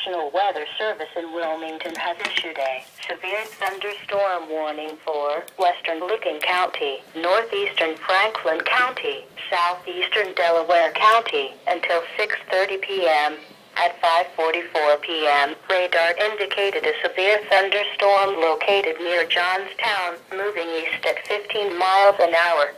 National Weather Service in Wilmington has issued a severe thunderstorm warning for western Licking County, northeastern Franklin County, southeastern Delaware County until 6:30 p.m. At 5:44 p.m., radar indicated a severe thunderstorm located near Johnstown, moving east at 15 miles an hour.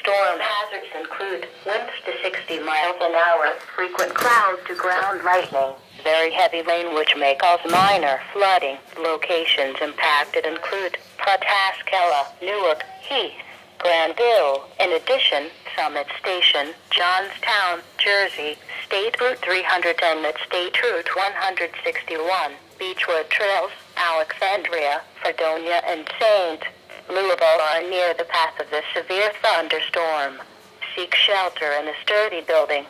Storm hazards include winds to 60 miles an hour, frequent cloud to ground lightning, very heavy rain which may cause minor flooding. Locations impacted include Pawtascala, Newark, Heath, Granville. In addition, Summit Station, Johnstown, Jersey, State Route 310 at State Route 161, Beechwood Trails, Alexandria, Fredonia, and St. Louisville are near the path of the severe thunderstorm. Seek shelter in a sturdy building.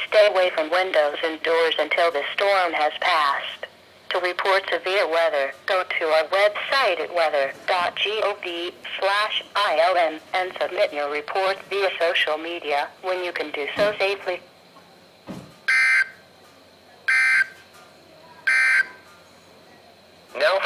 Stay away from windows and doors until the storm has passed. To report severe weather, go to our website at weather.gov/ILN and submit your report via social media when you can do so safely. Now